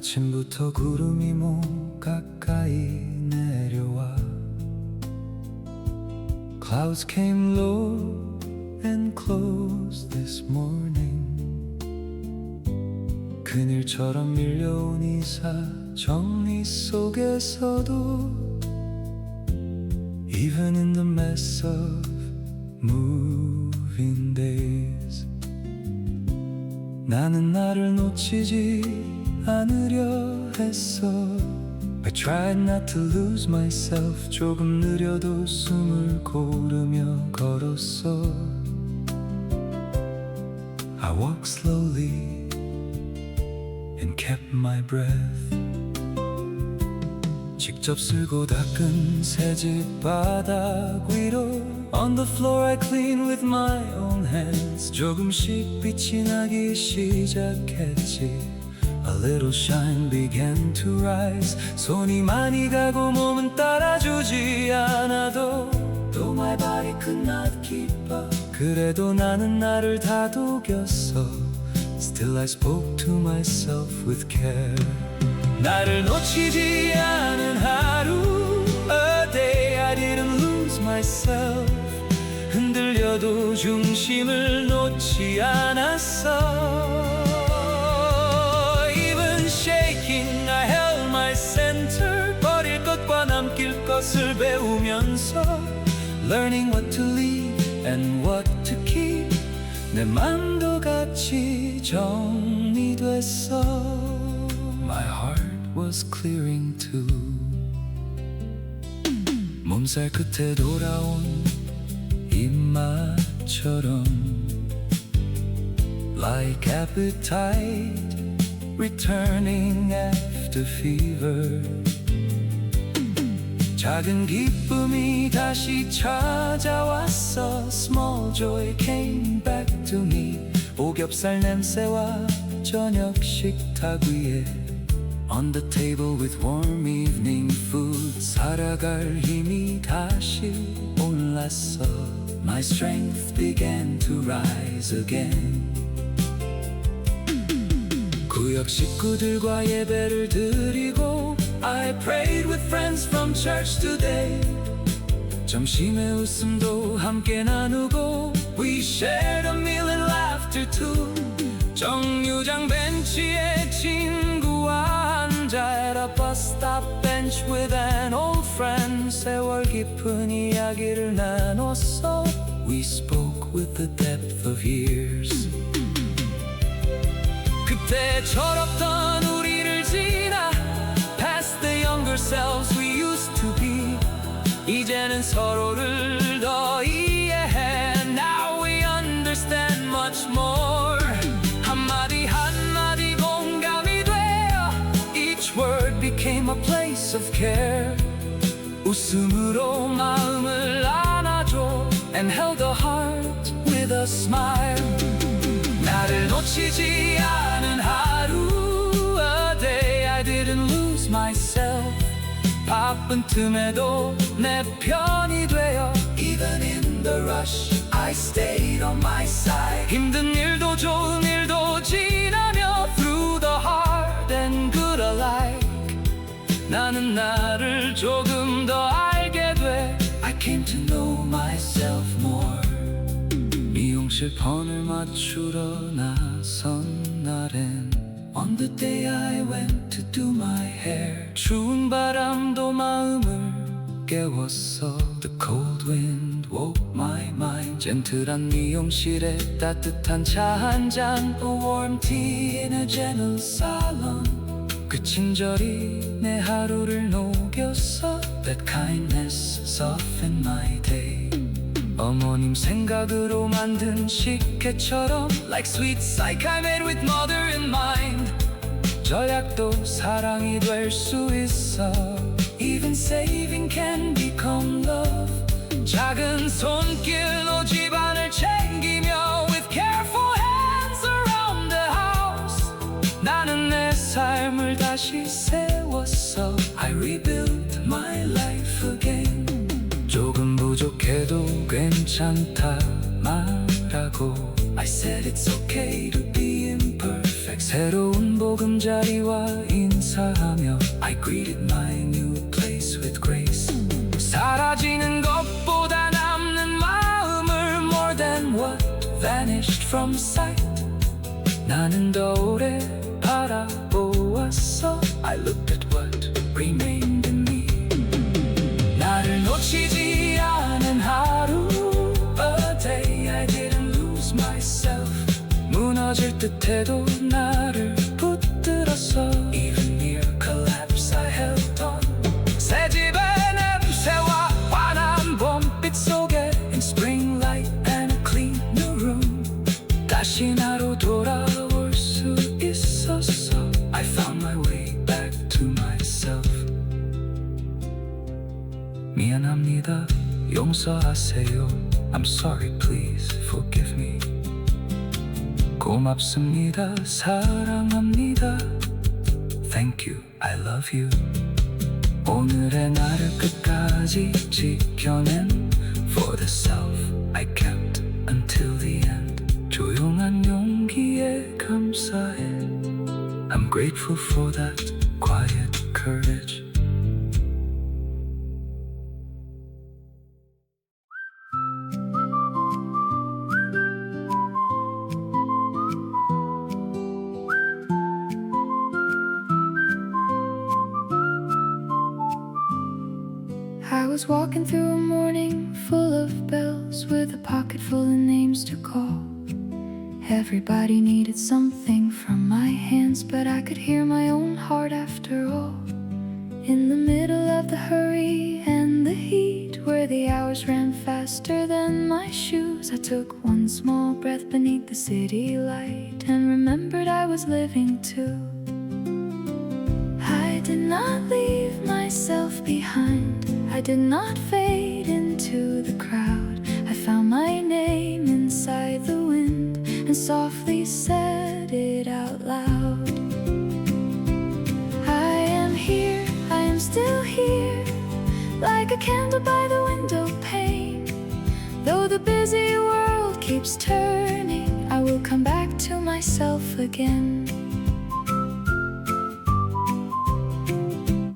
아침부터 구름이 가까이 내려와 Clouds came low and close this morning 큰일처럼 밀려온 이사 정리 속에서도 Even in the mess of moving days 나는 나를 놓치지 않으려 했어 I tried not to lose myself 조금 느려도 숨을 고르며 걸었어 I walked slowly and kept my breath 직접 쓸고 닦은 새집 바닥 위로 On the floor I clean with my own hands 조금씩 빛이 나기 시작했지 A little shine began to rise 손이 많이 가고 몸은 따라주지 않아도 Though my body could not keep up 그래도 나는 나를 다독였어 Still I spoke to myself with care 나를 놓치지 않은 하루 A day I didn't lose myself 흔들려도 중심을 놓지 않았어 Shaking, I held my center 버릴 것과 남길 것을 배우면서 Learning what to leave and what to keep 내 맘도 같이 정리됐어 My heart was clearing too 몸살 끝에 돌아온 입맛처럼 Like appetite Returning after fever 작은 기쁨이 다시 찾아왔어 Small joy came back to me 오겹살 냄새와 저녁 식탁 위에 On the table with warm evening food 살아갈 힘이 다시 올랐어 My strength began to rise again 구역 식구들과 예배를 드리고 I prayed with friends from church today 점심에 웃음도 함께 나누고 We shared a meal and laughter too 정류장 벤치에 친구와 앉아 At a bus stop bench with an old friend 세월 깊은 이야기를 나눴어 We spoke with the depth of years 그때 철없던 우리를 지나 Past the younger selves we used to be 이제는 서로를 더 이해해 Now we understand much more 한마디 한마디 공감이 되어 Each word became a place of care 웃음으로 마음을 안아줘 And held the heart with a smile 나를 놓치지 않은 하루 A day I didn't lose myself 바쁜 틈에도 내 편이 되어 Even in the rush I stayed on my side 힘든 일도 좋은 일도 지나며 Through the hard and good alike 나는 나를 조금 더 알게 돼 I came to know myself more 미용실 번을 맞추러 나선 날엔 On the day I went to do my hair 추운 바람도 마음을 깨웠어 The cold wind woke my mind 젠틀한 미용실에 따뜻한 차 한 잔 A warm tea in a gentle salon 그 친절이 내 하루를 녹였어 That kindness softened my day 어머님 생각으로 만든 식혜처럼 Like sweet psych I made with mother in mind 절약도 사랑이 될 수 있어 Even saving can become love 작은 손길로 집안을 챙기며 With careful hands around the house 나는 내 삶을 다시 세웠어 I rebuilt my life again 조금 부족해도 괜찮다 말하고 I said it's okay to be imperfect 새로운 보금자리와 인생 I greeted my new place with grace. 사라지는 것보다 남는 마음을 more than what vanished from sight. 나는 더 오래 바라보았어. I looked at what remained in me. 나를 놓치지 않은 하루, a day I didn't lose myself. 무너질 듯해도 나를 붙들었어. Even near collapse I held on. 새 집의 냄새와 환한 봄빛 속에 in spring light and a clean new room. 다시 나로 돌아올 수 있었어. I found my way back to myself. 미안합니다, 용서하세요. I'm sorry, please forgive me. 고맙습니다, 사랑합니다. Thank you, I love you. 오늘의 나를 끝까지 지켜낸 for the self I kept until the end. 조용한 용기에 감사해. I'm grateful for that quiet courage. I was walking through a morning full of bells, with a pocket full of names to call. Everybody needed something from my hands, but I could hear my own heart after all. In the middle of the hurry and the heat, where the hours ran faster than my shoes, I took one small breath beneath the city light and remembered I was living too. I did not leave myself behind. I did not fade into the crowd. I found my name inside the wind and softly said it out loud. I am here, I am still here, like a candle by the window pane. Though the busy world keeps turning, I will come back to myself again.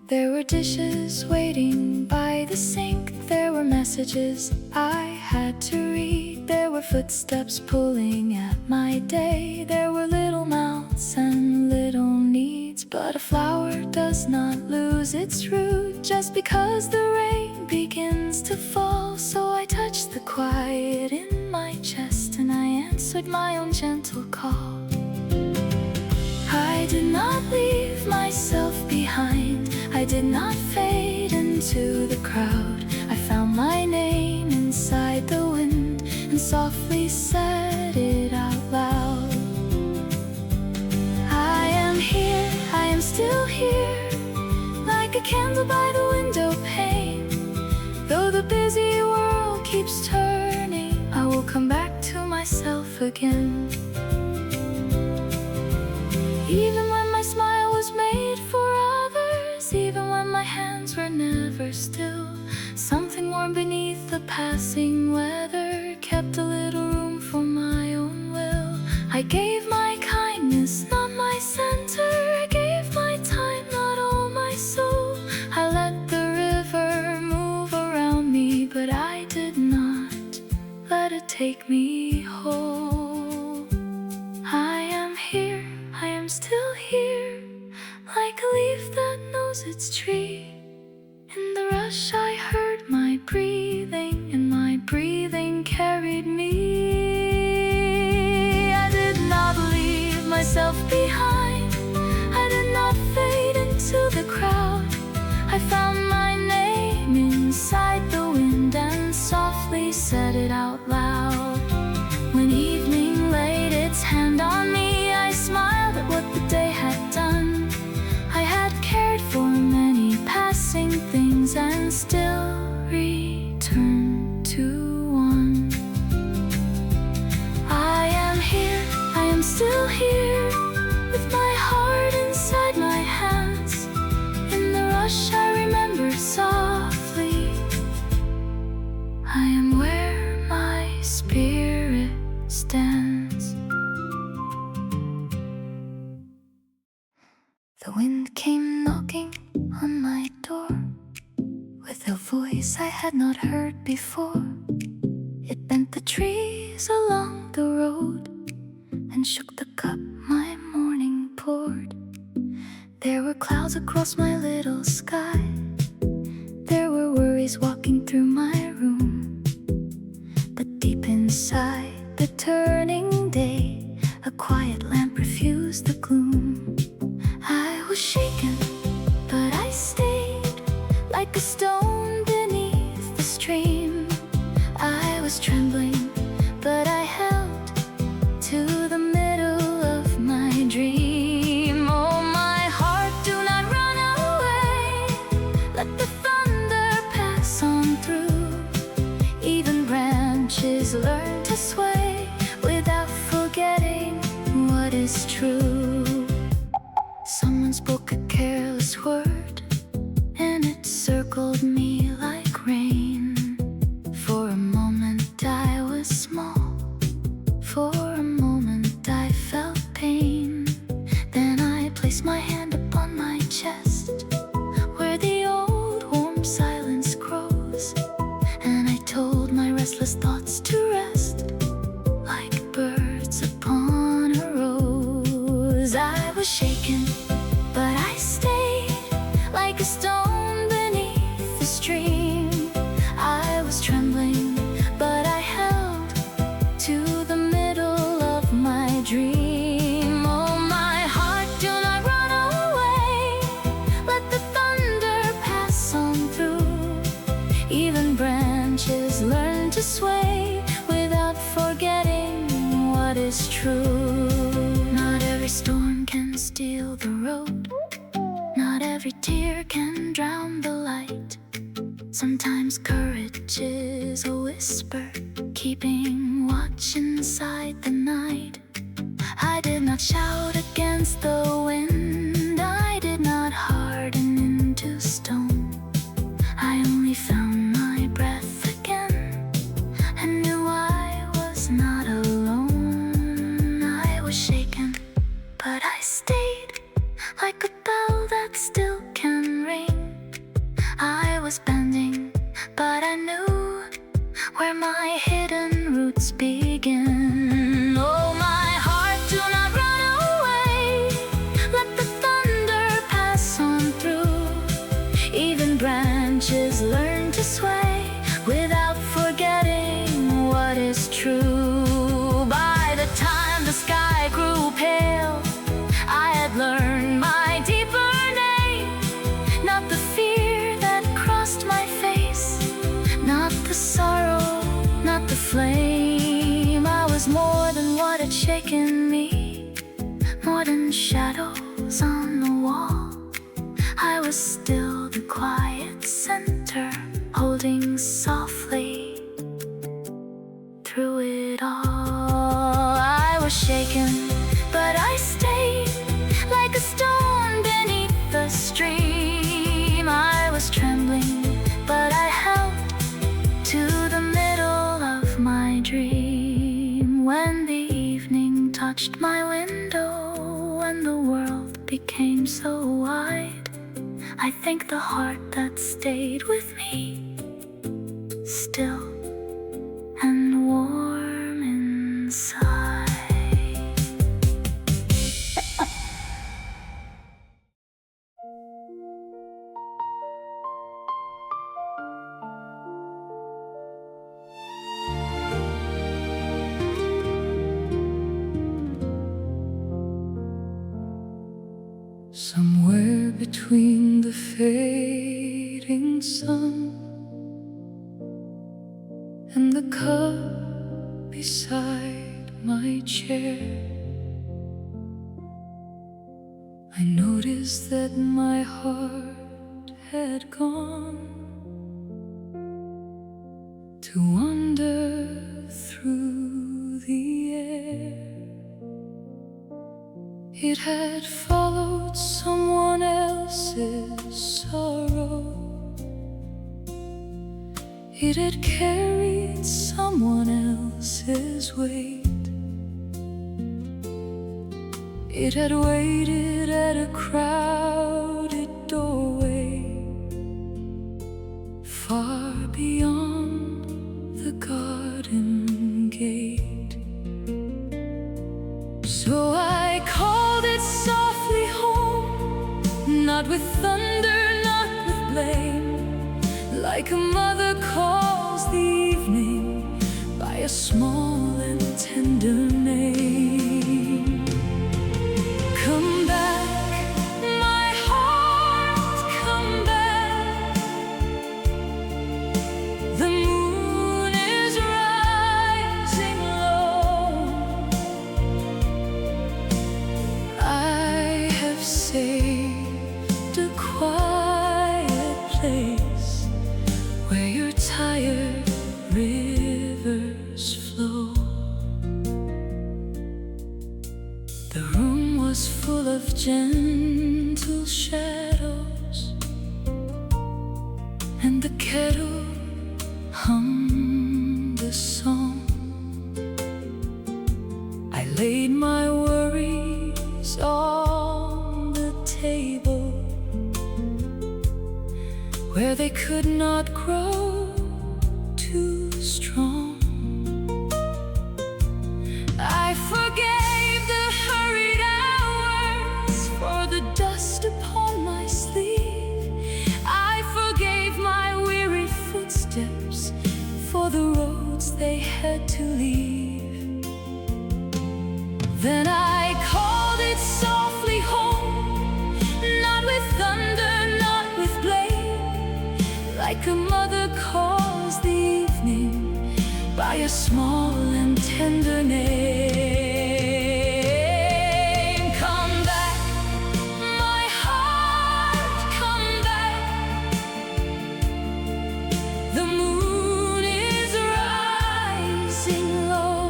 There were dishes waiting by the sink. There were messages I had to read. There were footsteps pulling at my day. There were little mouths and little needs. But a flower does not lose its root just because the rain begins to fall. So I touched the quiet in my chest and I answered my own gentle call. I did not leave myself behind. I did not fade into the crowd. I found my name inside the wind and softly said it out loud. I am here, I am still here, like a candle by the window pane. Though the busy world keeps turning, I will come back to myself again. Even when my smile was made for others, even when my hands were never still, something warm beneath the passing weather kept a little room for my own will. I gave my kindness, not my center. I gave my time, not all my soul. I let the river move around me, but I did not let it take me whole. I am here, I am still here, like a leaf that knows its tree. In the rush I heard my breathing, and my breathing carried me. I did not leave myself behind. I did not fade into the crowd. I found my name inside the wind and softly said it out loud. When evening laid its hand on me, I smiled at what the day had done. I had cared for many passing things and still returned to one. I am here, I am still here, with my heart inside my hands. In the rush I remembered softly, I am where my spirit stands. The wind came knocking voice I had not heard before. It bent the trees along the road and shook the cup my morning poured. There were clouds across my little sky. There were worries walking through my room. But deep inside the turning day, a quiet lamp refused the gloom. I was shaken, but I stayed like a stone beneath the stream. I was trembling, but I held to the middle of my dream. Oh, my heart, do not run away. Let the thunder pass on through. Even branches learn to sway without forgetting what is true. Someone spoke a careless word, and it circled me like rain. For a moment I was small. For a moment I felt pain. Then I placed my hand upon my chest, where the old warm silence grows, and I told my restless thoughts to rest, like birds upon a rose. I was shaken, but I stayed like a stone beneath the stream. I was trembling, but I held to the middle of my dream. Oh, my heart, do not run away. Let the thunder pass on through. Even branches learn to sway without forgetting what is true. Not every storm can steal the road. Not every tear can drown the light. Sometimes courage is a whisper, keeping watch inside the night. I did not shout against the wind. I did not harden into stone. I only found my breath again and knew I was not alone. I was shaken, but I stayed like a bell that still can ring. I was bending, but I knew where my hidden roots begin. Oh, my heart, do not run away. Let the thunder pass on through. Even branches learn to sway without forgetting what is true. By the time the sky grew pale, I had learned my deeper name. Not the fear that crossed my face, not the sorrow, not the flame. I was more than what had shaken me, more than shadows on the wall. I was still the quiet center, holding softly through it all. I was shaken, but I stayed like a stone beneath the stream. I was trembling, but I held to the middle of my dream. When the evening touched my window and the world became so wide, I thank the heart that stayed with me, still and warm inside. Somewhere between the fading sun and the cup beside my chair, I noticed that my heart had gone to wander through the air. It had followed someone else's sorrow. It had carried someone else's weight. It had waited at a crowded doorway, far like a mother calls the evening by a small and tender name. Come back, my heart, come back. The moon is rising low. I have saved a quiet place where your tired rivers flow. The room was full of gentle shadows, and the kettle hummed a song. I laid my worries on the table where they could not grow too strong. I forgave the hurried hours for the dust upon my sleeve. I forgave my weary footsteps for the roads they had to leave. Then I called it softly home, not with thunder, not with blame, like a mother calls the evening by a small and tender name. Come back, my heart, come back. The moon is rising low.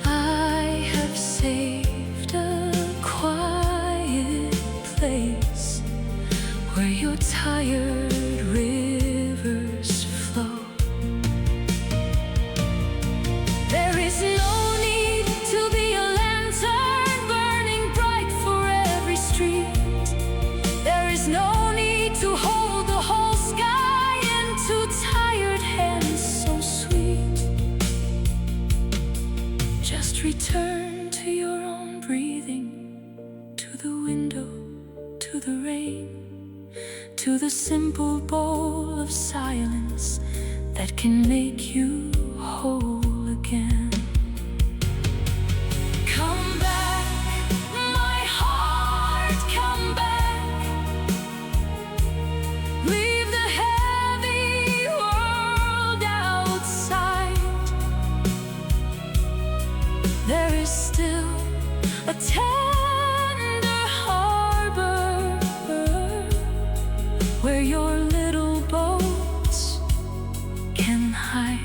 I have saved a quiet place where your tired rivers flow. There is no need to be a lantern burning bright for every street. There is no need to hold the whole sky in two tired hands so sweet. Just return to your own breathing, to the window, to the rain, to the simple bowl of silence that can make you whole again. Come back, my heart, come back. Leave the heavy world outside. There is still a tender harbor where your little boats can hide.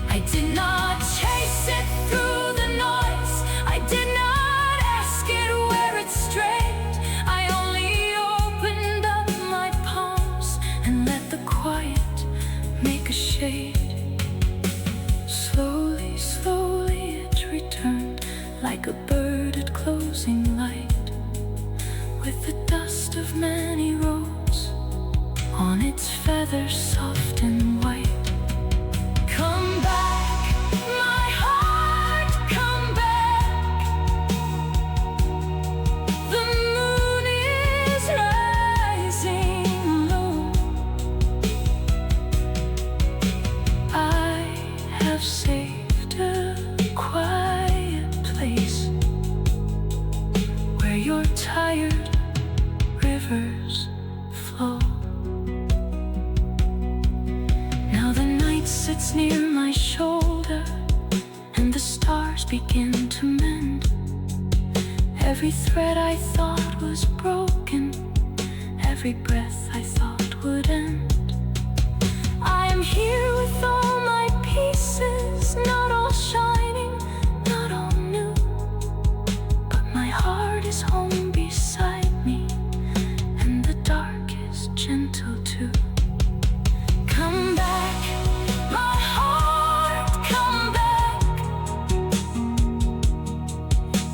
I did not chase it through the noise. I did not ask it where it strayed. I only opened up my palms and let the quiet make a shade. Slowly, slowly it returned like a bird at closing light, with the dust of many roads on its feathers soft and white. Come back, my heart, come back. The moon is rising low. I have saved a quiet place where your tired rivers flow. Now the night sits near my shoulder, and the stars begin to mend. Every thread I thought was broken, every breath I thought would end. I am here with all my pieces, not all shining, not all new, but my heart is home beside me, and the dark is gentle too. Come back, my heart, come back.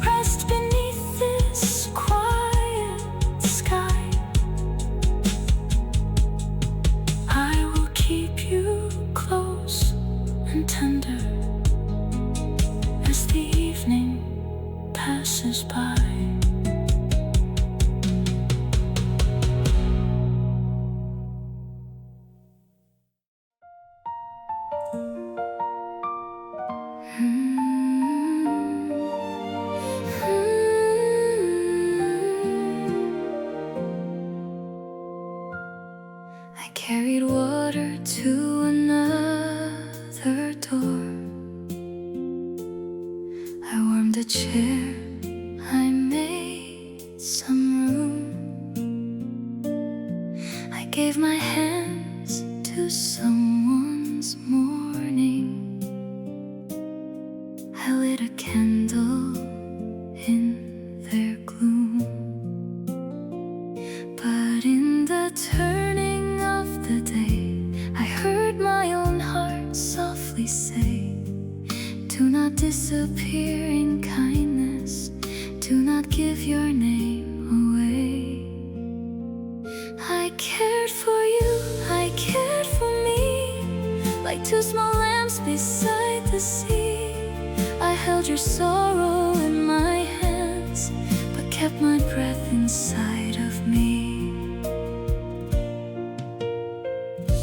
Rest beneath this quiet sky. I will keep you close to another door. I warmed a chair, I made some room. I gave my hands to someone's morning. I lit a candle in their gloom. But in the turning of the day, I heard my own heart softly say, do not disappear in kindness, do not give your name away. I cared for you, I cared for me, like two small lamps beside the sea. I held your sorrow in my hands, but kept my breath inside of me.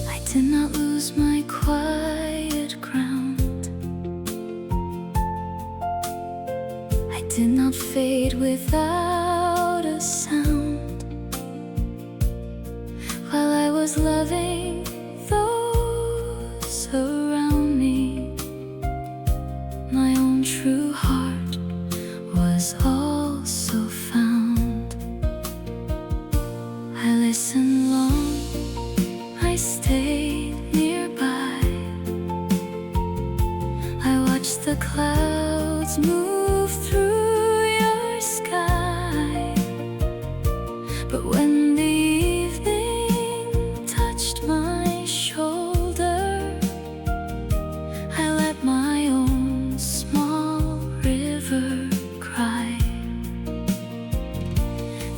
I did not lose my quiet ground, I did not fade without a sound. While I was loving those around me, my own true heart was also found. I listened long, I stayed nearby. I watched the clouds move through your sky. But when the evening touched my shoulder, I let my own small river cry.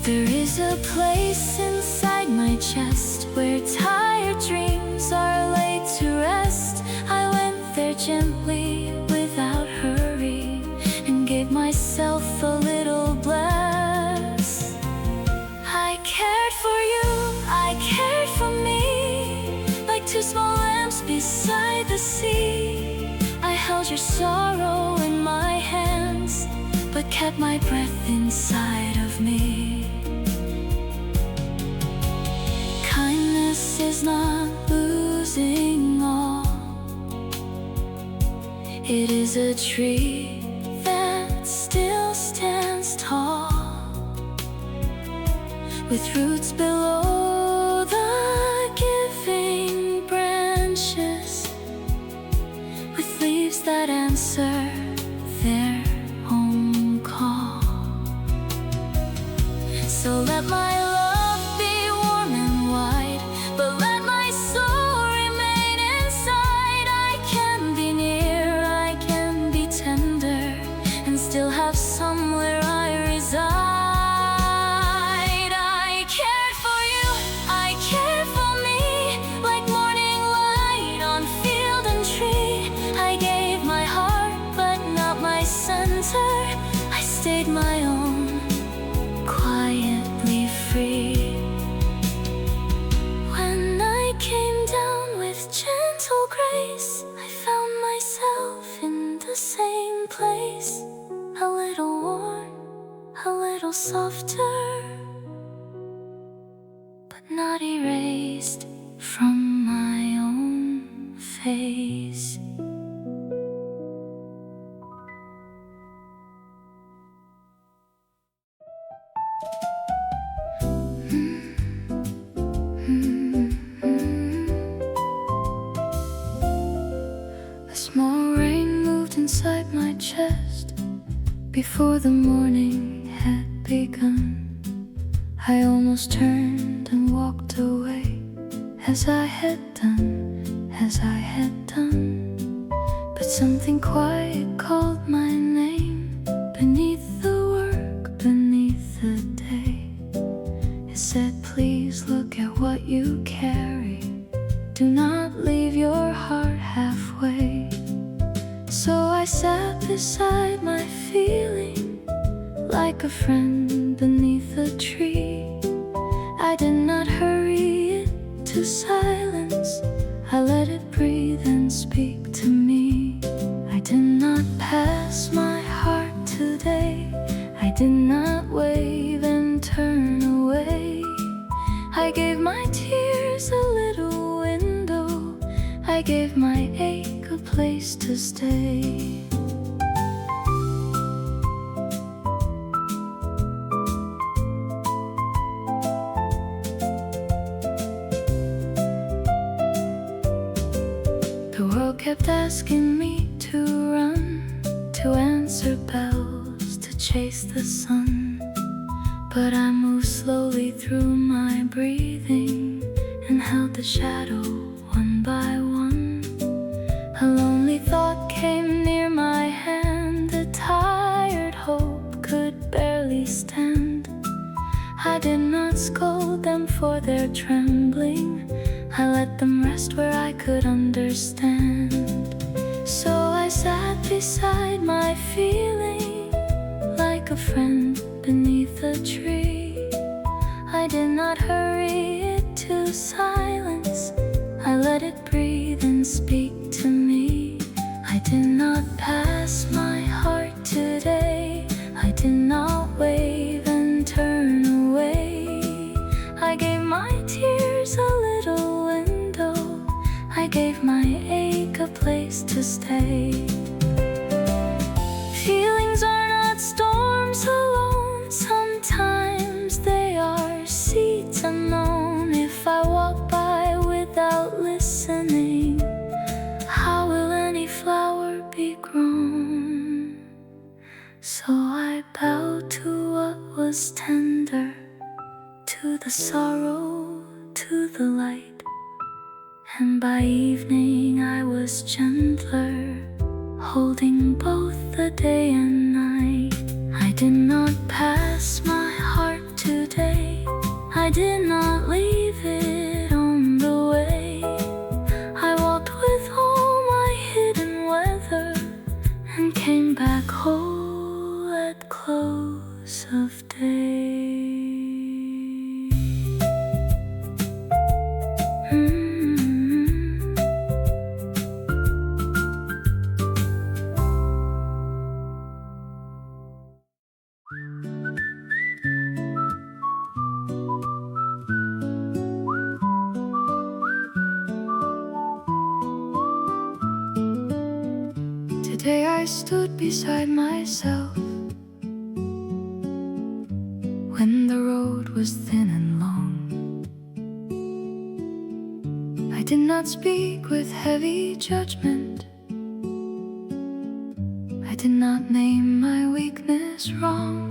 There is a place inside my chest where tired dreams are laid to rest. I went there gently without hurry and gave myself a little bless. I cared for you, I cared for me, like two small lamps beside the sea. I held your sorrow in my hands, but kept my breath inside of me. Kindness is not losing all. It is a tree that still stands tall, with roots below the giving branches, with leaves that answer their own call. So let my love be warm and wide, but let my soul remain inside. I can be near, I can be tender, and still have somewhere I reside. I cared for you, I cared for me, like morning light on field and tree. I gave my heart, but not my center. I stayed my own, quietly free. When I came down with gentle grace, I found myself in the same place, a little warm, a little softer, but not erased from my own face. A small rain moved inside my chest before the morning had begun. I almost turned and walked away, as I had done, as I had done. But something quiet called my name beneath the work, beneath the day. It said, please look at what you carry, do not leave your heart halfway. So I sat beside my feeling, like a friend beneath a tree. I did not hurry it to silence, I let it breathe and speak to me. I did not pass my heart today, I did not wave and turn away. I gave my tears a little window place to stay. The world kept asking me to run, to answer bells, to chase the sun. But I moved slowly through my breathing and held the shadow one by one. A lonely thought came near my hand, a tired hope could barely stand. I did not scold them for their trembling, I let them rest where I could understand. So I sat beside my feeling, like a friend beneath a tree. I did not hurry it to silence, I let it breathe and speak to me. I did not pass my heart today, I did not wave and turn away. I gave my tears a little window, I gave my ache a place to stay. Feelings are not storms alone, sometimes they are seeds unknown. If I walk by without listening, how will any flower be grown? So I bowed to what was tender, to the sorrow, to the light. And by evening I was gentler, holding both the day and night. I did not pass my heart today, I did not leave it on the way. I walked with all my hidden weather and came back whole at close of day. Today I stood beside myself when the road was thin and long. I did not speak with heavy judgment, I did not name my weakness wrong.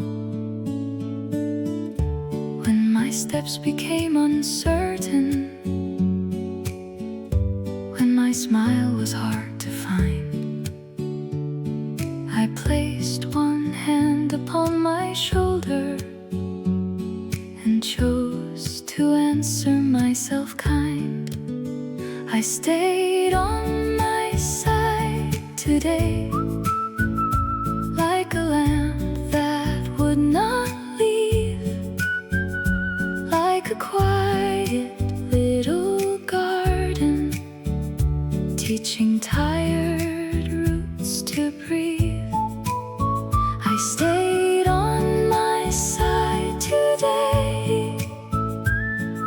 When my steps became uncertain, when my smile was hard to find, I placed one hand upon my shoulder and chose to answer myself kind. I stayed on my side today, like a lamp that would not leave, like a quiet little garden, teaching tired roots to breathe. I stayed on my side today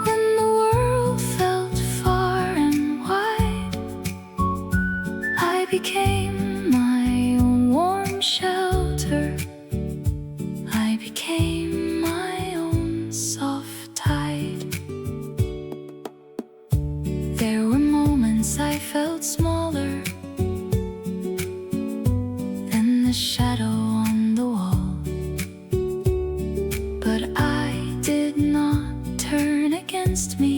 when the world felt far and wide. I became my own warm shelter, I became my own soft tide. There were moments I felt smaller than the shadow on the wall, but I did not turn against me,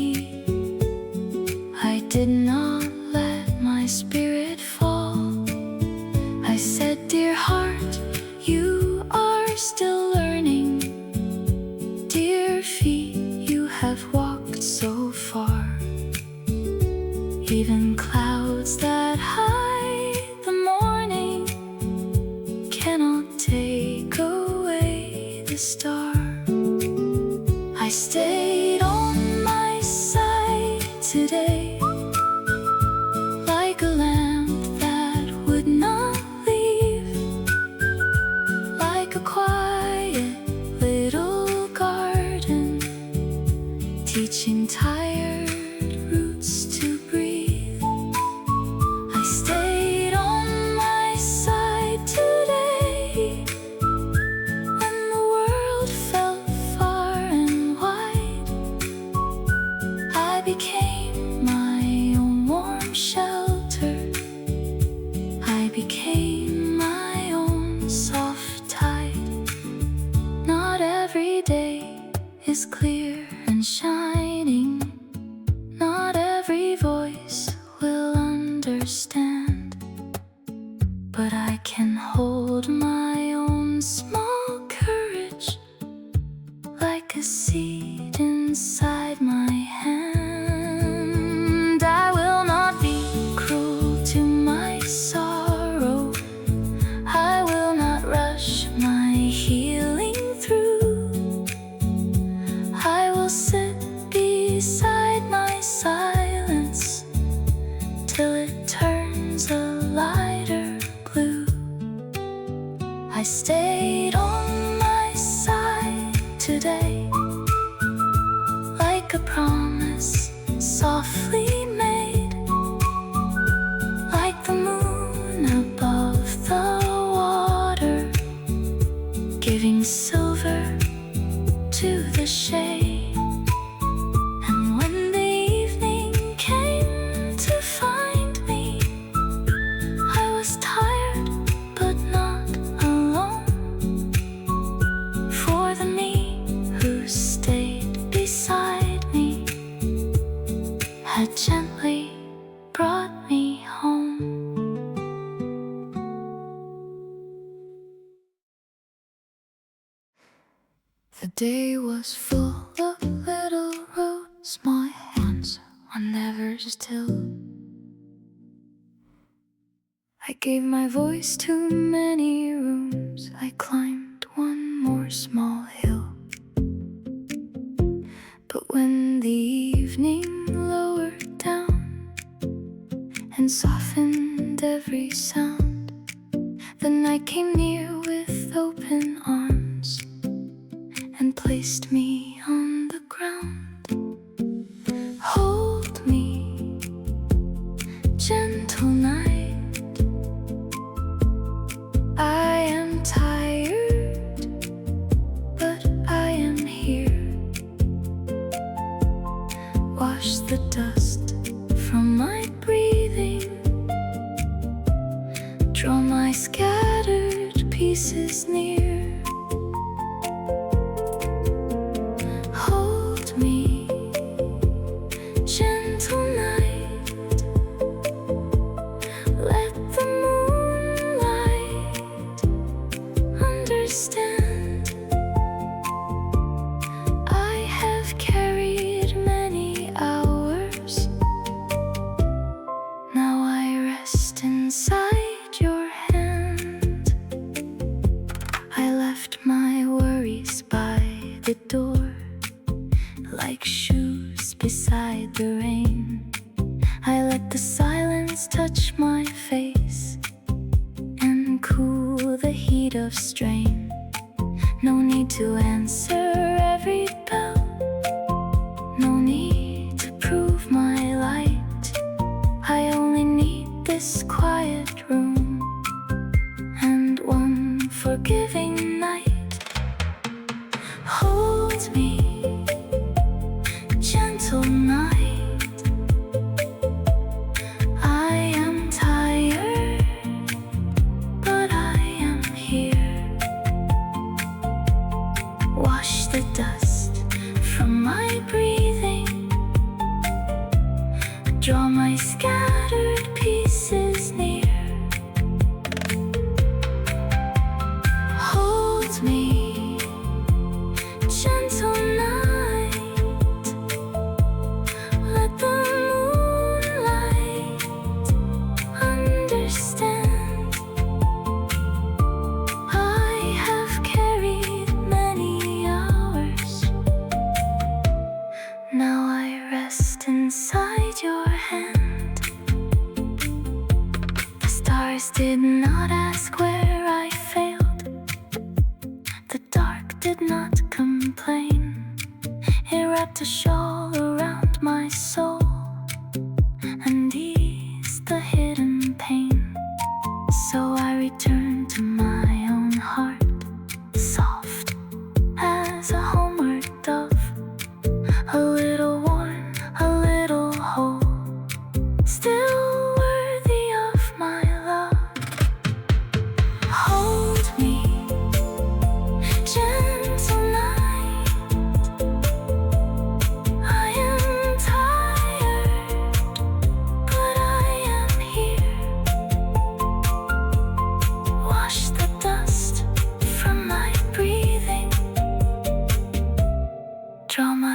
I did not let my spirit fall. I said, dear heart, you are still learning, dear feet, you have walked so far. Even clouds that hide the morning cannot take away the star. I stayed on my side today, like a lamp that would not leave, like a quiet little garden, teaching tired roots to breathe. I stayed is clear and shining. Not every voice will understand, but I can hold my own small courage like a seed inside my hand. I will not be cruel to my sorrow. I will not rush my healing through. I will sit beside my silence till it turns a lighter blue. I stayed on my side today, like a promise softly made, like the moon above the water, giving silver to the shade. And when the evening came to find me, I was tired but not alone, for the me who stayed beside me had gently brought me home. The day was full of little roads. My hands were never still. I gave my voice to many rooms. I climbed one more small hill. But when the evening lowered down and softened every sound, the night came near with open arms and placed me on the ground. Hold me, gentle night. I am tired, but I am here. Wash the dust from my breathing. Draw my scattered pieces near. Hold me, gentle night. Let the moonlight understand. I have carried many hours. Now I rest inside your hand. I left my worries by the door, like shoes beside the rain. I let the silence touch my face and cool the heat of strain. No need to answer every bell, no need to prove my light. I only need this quiet room and one forgiving night. Hold me, gentle night. I am tired, but I am here. Wash the dust from my breathing. Draw my scattered pieces near. Hold me, gentle night. Let the moonlight understand. I have carried many hours. Now I rest inside your hand. The stars did not ask where I failed. The dark did not complain. It wrapped a shawl around my soul and eased the hidden pain. So I returned to my own heart, soft as a homeward dove, a little warm, a little whole, still worthy of my love. Hold me, gentle night.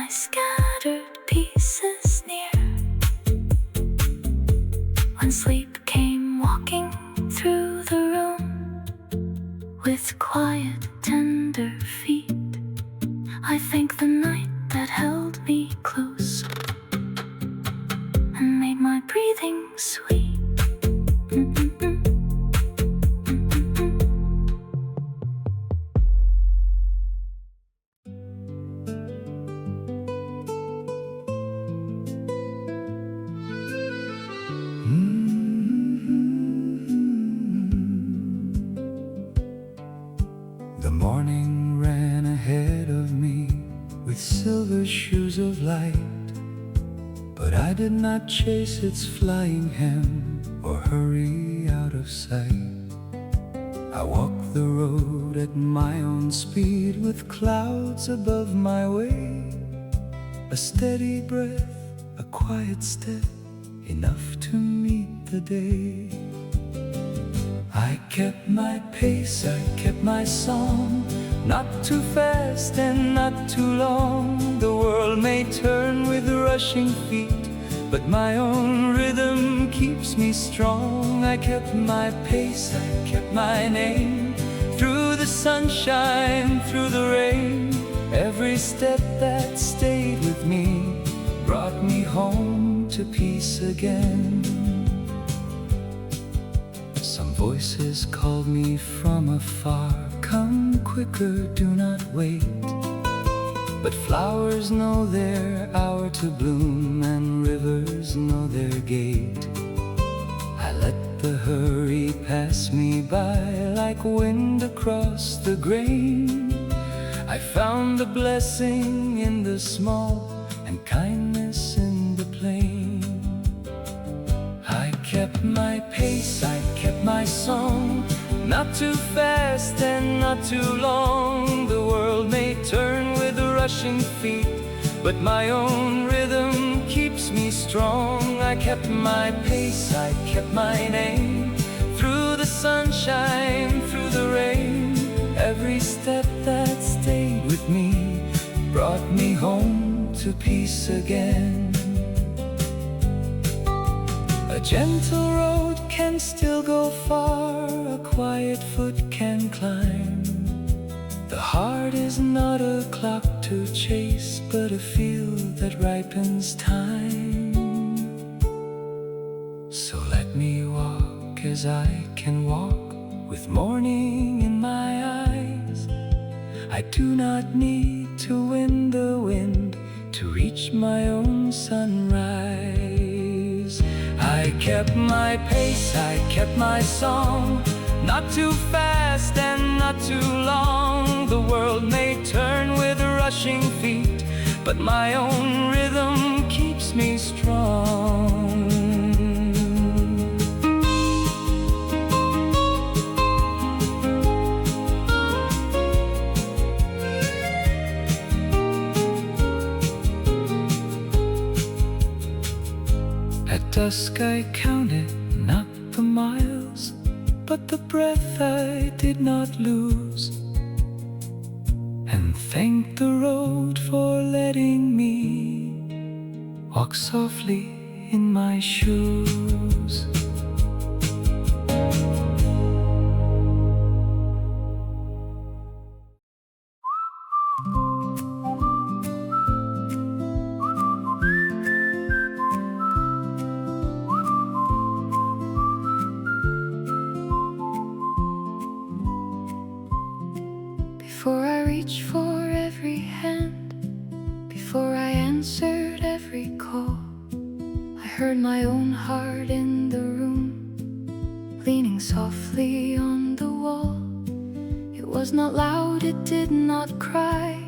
my scattered pieces near. When sleep came walking through the room with quiet, tender feet, I thank the night that held me close and made my breathing sweet. The morning ran ahead of me with silver shoes of light, but I did not chase its flying hem or hurry out of sight. I walked the road at my own speed with clouds above my way, a steady breath, a quiet step, enough to meet the day. I kept my pace, I kept my song, not too fast and not too long. The world may turn with rushing feet, but my own rhythm keeps me strong. I kept my pace, I kept my name, through the sunshine, through the rain. Every step that stayed with me brought me home to peace again. Some voices called me from afar, come quicker, do not wait. But flowers know their hour to bloom, and rivers know their gate. I let the hurry pass me by like wind across the grain. I found the blessing in the small and kindness in the plain. I kept my pace, I kept my song, not too fast and not too long. The world may turn with rushing feet, but my own rhythm keeps me strong. I kept my pace, I kept my name, through the sunshine, through the rain. Every step that stayed with me brought me home to peace again. A gentle road can still go far, a quiet foot can climb. The heart is not a clock to chase, but a field that ripens time. So let me walk as I can walk, with morning in my eyes. I do not need to win the wind to reach my own sunrise. I kept my pace, I kept my song, not too fast and not too long. The world may turn with rushing feet, but my own rhythm keeps me strong. At dusk I counted not the miles, but the breath I did not lose, and thanked the road for letting me walk softly in my shoes. Before I reached for every hand, before I answered every call, I heard my own heart in the room, leaning softly on the wall. It was not loud, it did not cry,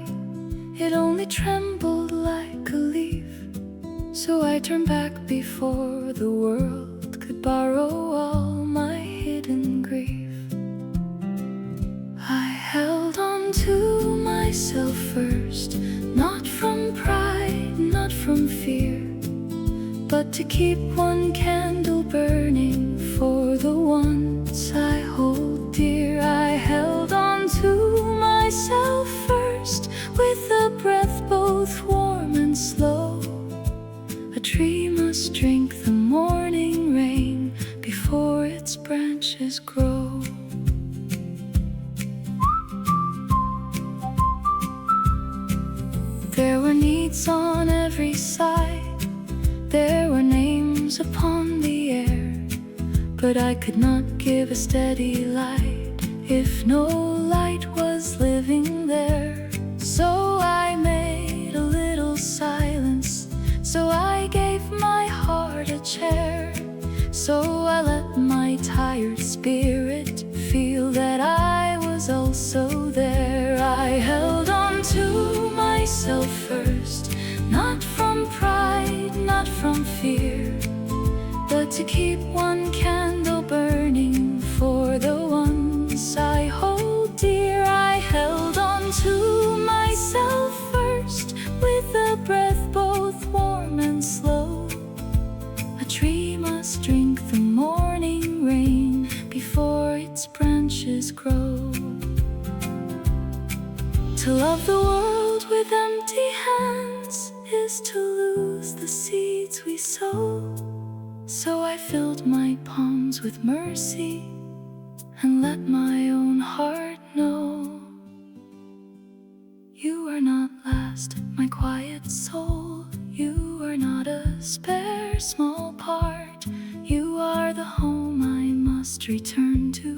it only trembled like a leaf. So I turned back before the world could borrow all my hidden grief. I held on to myself first, not from pride, not from fear, but to keep one candle burning for the ones I hold dear. I held on to myself first, with a breath both warm meets on every side. There were names upon the air, but I could not give a steady light if no light was living there. So I made a little silence, so I gave my heart a chair. So I let my tired spirit feel that I was also there. I held on to myself first, not from pride, not from fear, but to keep one candle burning for the ones I hold dear. I held on to myself first, with a breath both warm and slow. A tree must drink the morning rain before its branches grow. To love the world with empty hands is to lose the seeds we sow. So I filled my palms with mercy and let my own heart know. You are not last, my quiet soul. You are not a spare small part. You are the home I must return to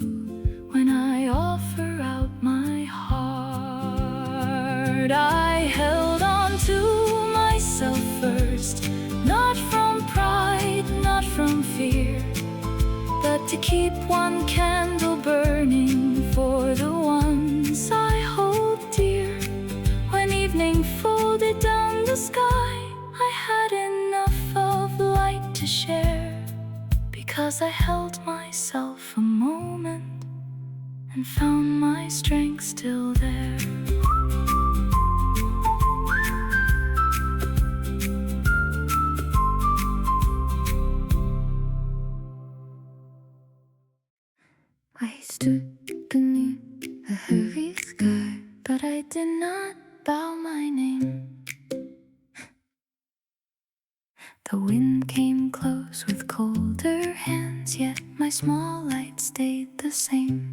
when I offer out my heart. I held on to myself first, not from pride, not from fear, but to keep one candle burning for the ones I hold dear. When evening folded down the sky, I had enough of light to share, because I held myself a moment and found my strength still there. I stood beneath a hurried sky, but I did not bow my name. The wind came close with colder hands, yet my small light stayed the same.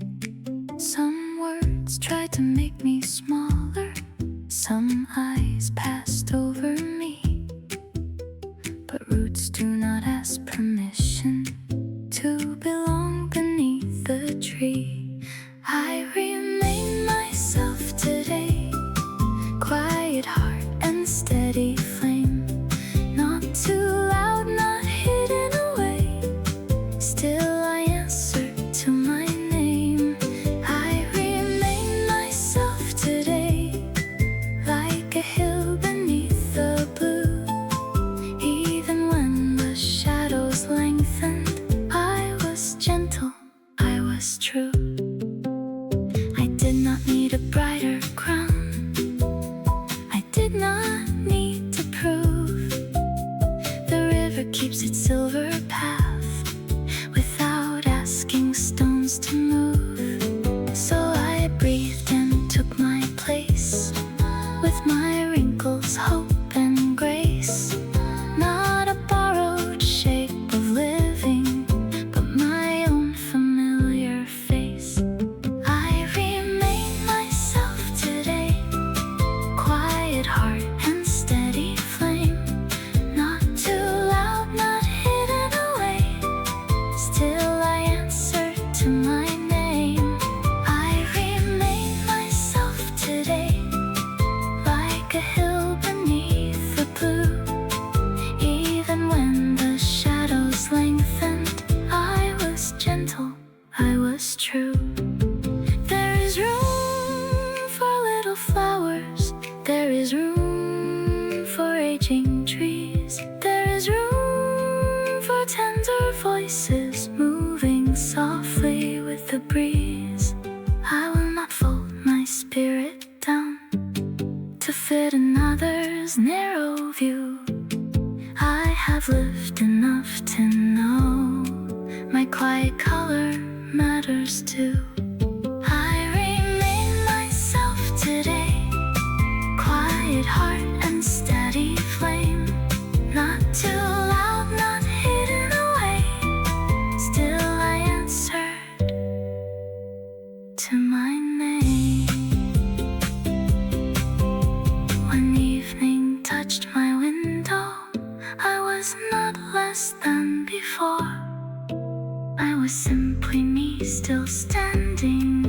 Some words tried to make me smaller, some eyes passed over me, but roots do not ask permission to belong beneath the tree. I remain myself today, quiet heart and steady flame, not too loud, not hidden away. Still I answer to my name. I remain myself today, like a hill beneath the blue. Even when the shadows lengthened, I was gentle, I was true. I did not need a brighter crown, I did not need to prove. The river keeps its silver path without asking stones to move. So I breathed and took my place, with my wrinkles, hope and grace. Not a borrowed shape of living, but my own familiar face. I remain myself today, quiet heart and steady flame, not too loud, not hidden away. Still I answer to my name. I remain myself today, like a hill beneath the blue. Even when the shadows lengthened, I was gentle, I was true. There is room for little flowers, there is room for aging trees, there is room for tender voices moving softly with the breeze. I will not fold my spirit down to fit another's narrow view. I have lived enough to know my quiet color matters too. I remain myself today, quiet heart and steady flame, not too loud, not hidden away. Still I answered to my name. When evening touched touched my window, I was not less than before. I was simply me, still standing,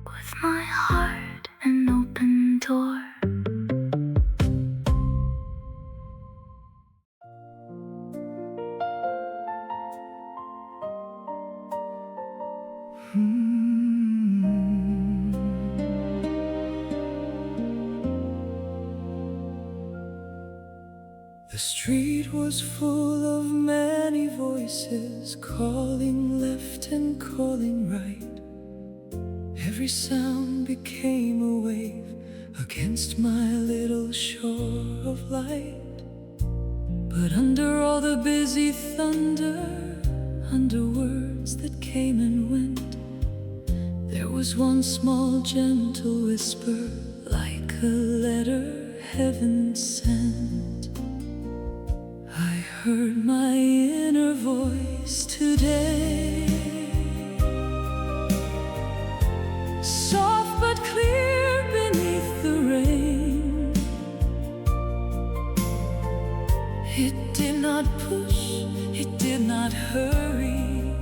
with my heart an open door. The street was full of many voices, calling left and calling right. Every sound became a wave against my little shore of light. But under all the busy thunder, under words that came and went, there was one small gentle whisper, like a letter heaven sent. I heard my inner voice today, soft but clear beneath the rain. It did not push, it did not hurry.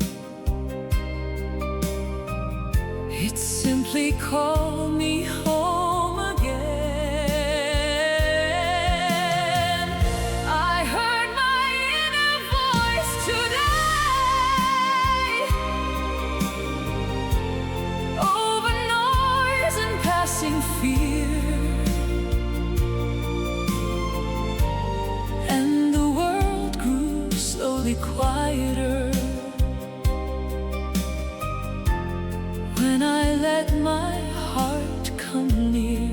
It simply called me home again. I heard my inner voice today, over noise and passing fear, and the world grew slowly quieter when I let my heart come near.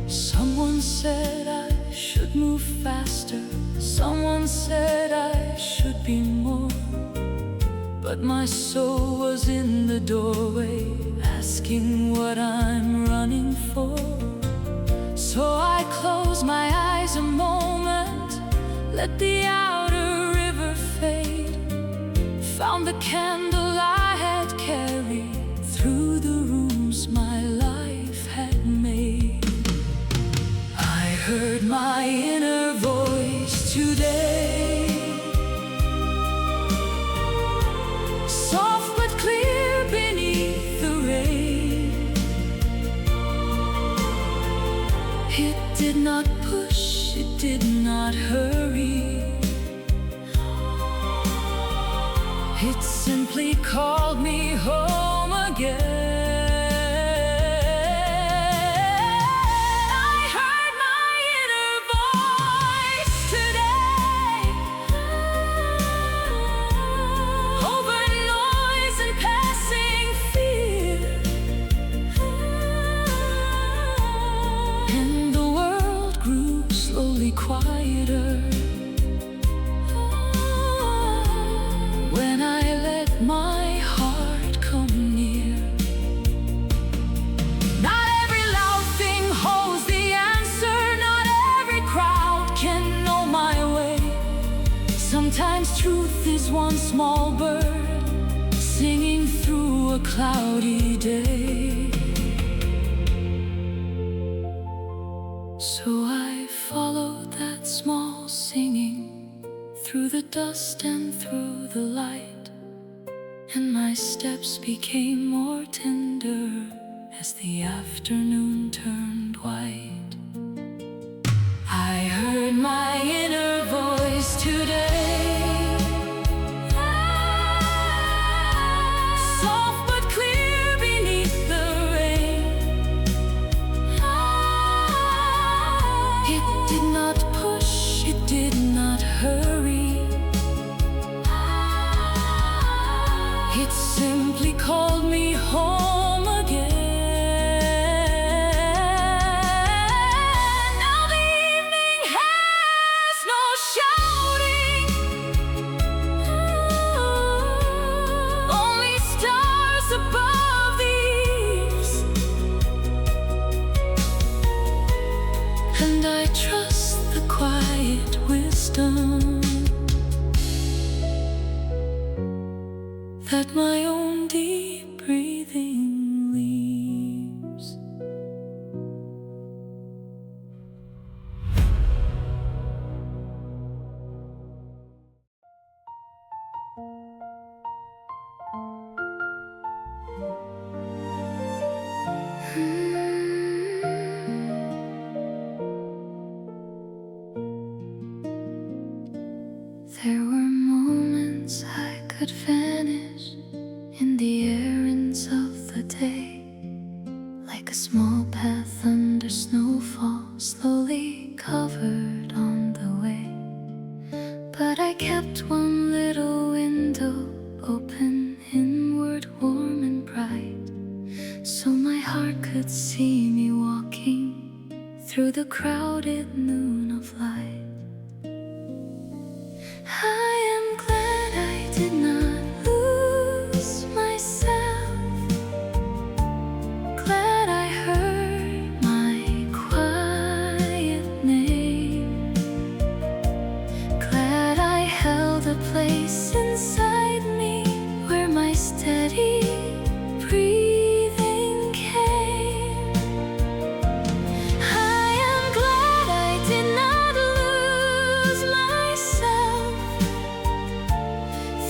Someone said I should move faster, someone said I should be more, but my soul was in the doorway, asking what I'm running for. So I closed my eyes a moment, let the outer river fade, found the candle I had carried through the rooms my life had made. I heard my inner voice today, soft but clear beneath the rain. It did not push, it did not hurry. It simply called me home again. I heard my inner voice today, over noise and passing fear, and the world grew slowly quieter when I let my heart come near. Not every loud thing holds the answer, not every crowd can know my way. Sometimes truth is one small bird singing through a cloudy day. So I followed that small singing through the dust and through the light, and my steps became more tender as the afternoon turned white. I heard my inner voice today, soft but clear beneath the rain. It did not push, it did not hurry. It simply called me home again. Now the evening has no shouting, only stars above the eaves, and I trust the quiet wisdom that my own deep breathing leaves could vanish in the errands of the day, like a small path under snowfall, slowly covered on the way. But I kept one little window open, inward, warm and bright, so my heart could see me walking through the crowded noon of light. I am glad I did not lose myself, glad I heard my quiet name, glad I held a place inside me where my steady breathing came. I am glad I did not lose myself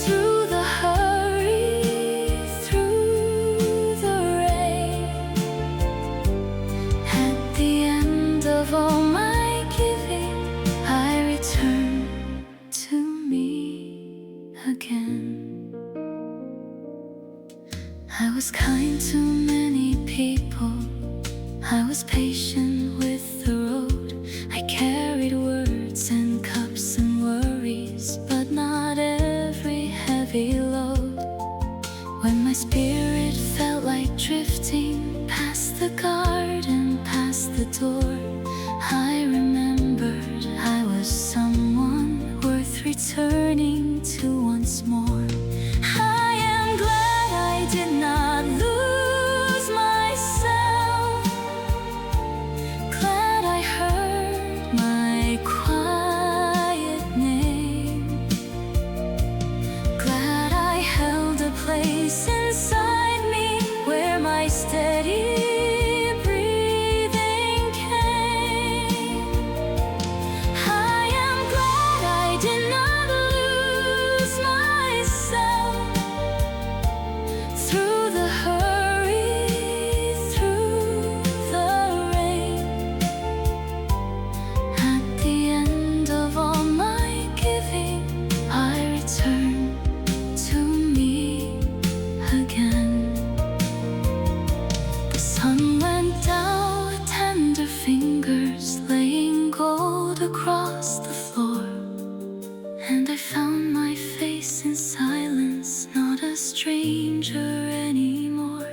through the hurry, through the rain. At the end of all my giving, I return to me again. I was kind to many people, I was patient with the road. I carried words and cups and worries, but not every heavy load. When my spirit felt like drifting past the garden, past the door, I remembered I was someone worth returning to once more. I am glad I did not lose myself, glad I heard my quiet name, glad I held a place inside me where my steady breathing came. I am glad I did not lose myself through the hurry, through the rain. At the end of all my giving, I return to me again. The sun went down with tender fingers, laying gold across the floor, and I found my face in silence, not a stranger anymore.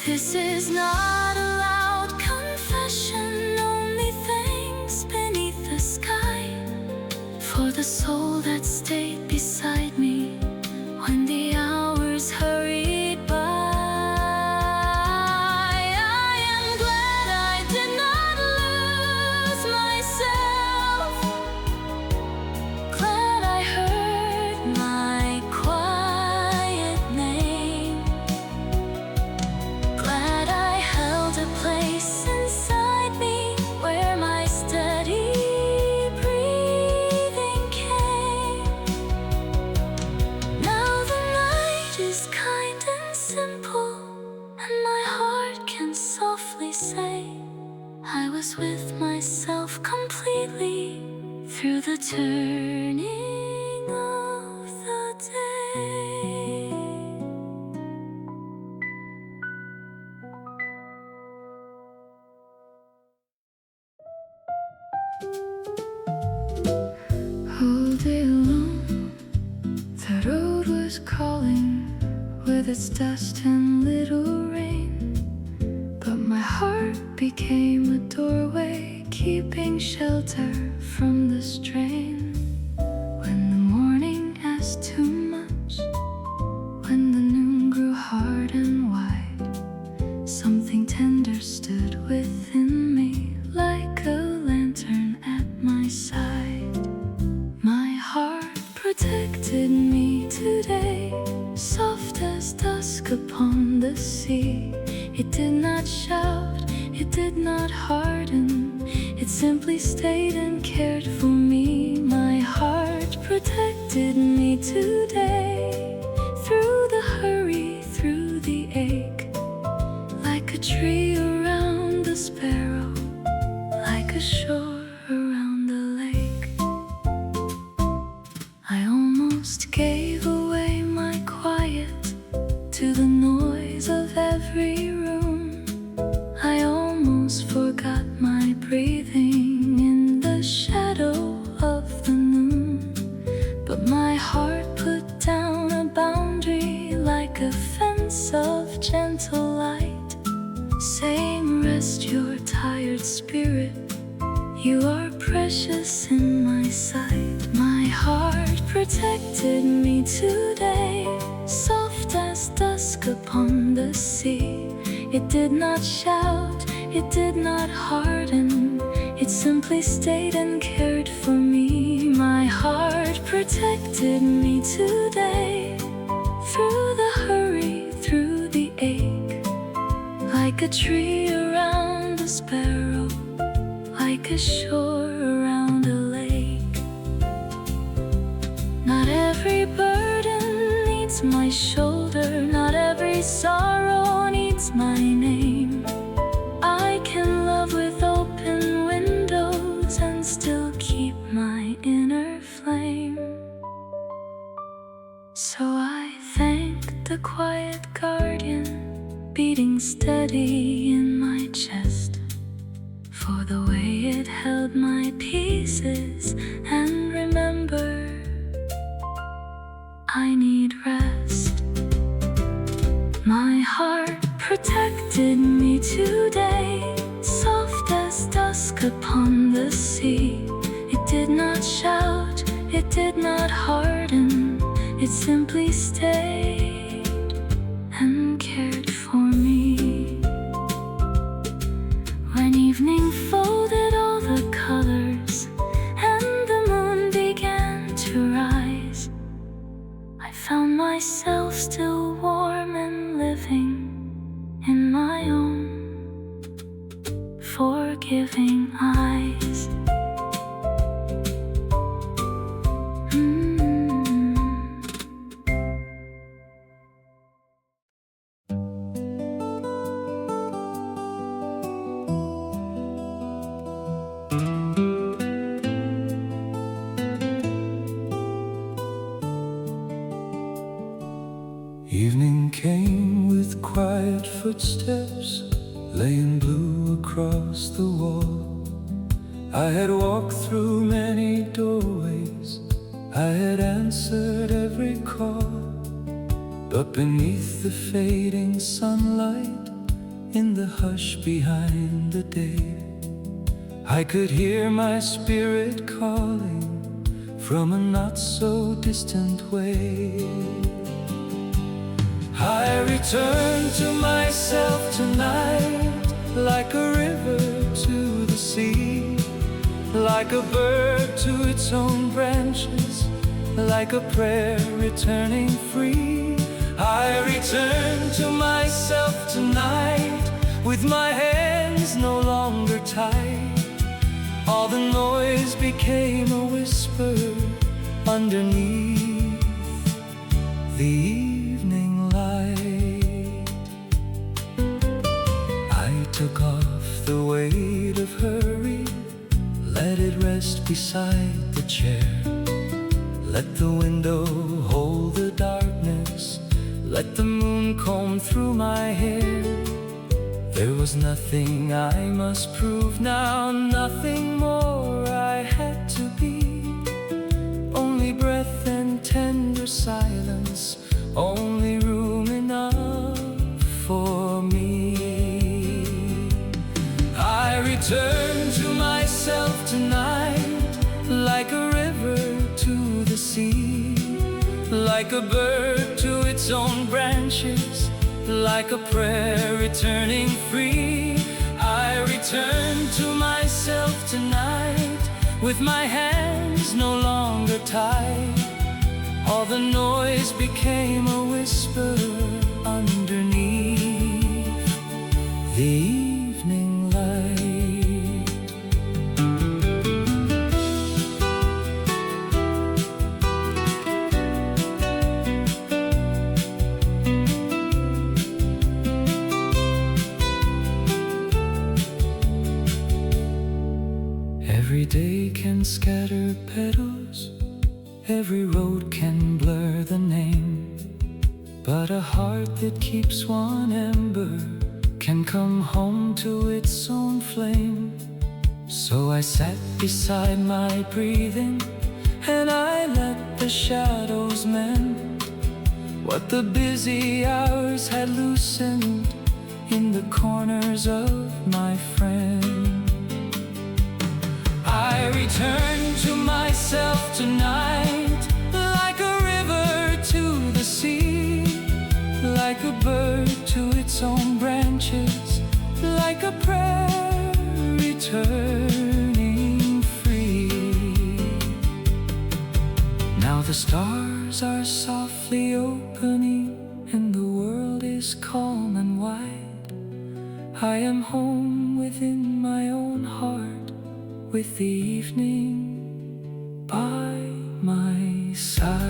This is not a loud confession, only thanks beneath the sky for the soul that stayed beside me when the hours hurried by. I am glad I did not lose myself, glad I heard my quiet name, glad I held a place inside me where my steady breathing came. Now the night is kind and simple, and my heart can softly say I was with myself completely through the turning of the day. All day long, the road was calling with its dust and little rain, but my heart became a doorway, keeping shelter from the strain. When the morning asked too much, when the noon grew hard and wide, something tender stood within me, like a lantern at my side. My heart protected me today, soft as dusk upon the sea. It did not shout, it did not harden, it simply stayed and cared for me. My heart protected me today, through the hurry, through the ache, like a tree around the sparrow, like a shore around the lake. I almost gave away my got my breathing in the shadow of the noon. But my heart put down a boundary like a fence of gentle light, saying rest your tired spirit, you are precious in my sight. My heart protected me today, soft as dusk upon the sea. It did not shout, it did not harden, it simply stayed and cared for me. My heart protected me today, through the hurry, through the ache, like a tree around a sparrow, like a shore around a lake. Not every burden needs my shoulder, not every sorrow needs my name. I can love with open windows and still keep my inner flame. So I thank the quiet guardian beating steady in my chest, for the way it held my pieces. And remember, I need rest. My heart protected me today, soft as dusk upon the sea. It did not shout, it did not harden, it simply stayed and cared for me. When evening folded all the colors and the moon began to rise, I found myself still warm and living in my own forgiving eyes. Evening came with quiet footsteps, laying blue across the wall. I had walked through many doorways, I had answered every call. But beneath the fading sunlight, in the hush behind the day, I could hear my spirit calling from a not so distant way. I return to myself tonight, like a river to the sea, like a bird to its own branches, like a prayer returning free. I return to myself tonight, with my hands no longer tied. All the noise became a whisper underneath the evening light. I took off the weight of hurry, let it rest beside the chair. Let the window hold the darkness, let the moon comb through my hair. There was nothing I must prove now, nothing more I had to be. Only breath and tender silence, only room enough for me. I return to myself tonight, like a river to the sea, like a bird to its own branches, like a prayer returning free. I return to myself tonight, with my hands no longer tied. All the noise became a whisper underneath the evening light. Every day can scatter petals, every road can blur the name, but a heart that keeps one ember can come home to its own flame. So I sat beside my breathing, and I let the shadows mend what the busy hours had loosened in the corners of my friend. I return to myself tonight, like a river to the sea, like a bird to its own branches, like a prayer returning free. Now the stars are softly opening, and the world is calm and wide. I am home within my own heart, with the evening by my side.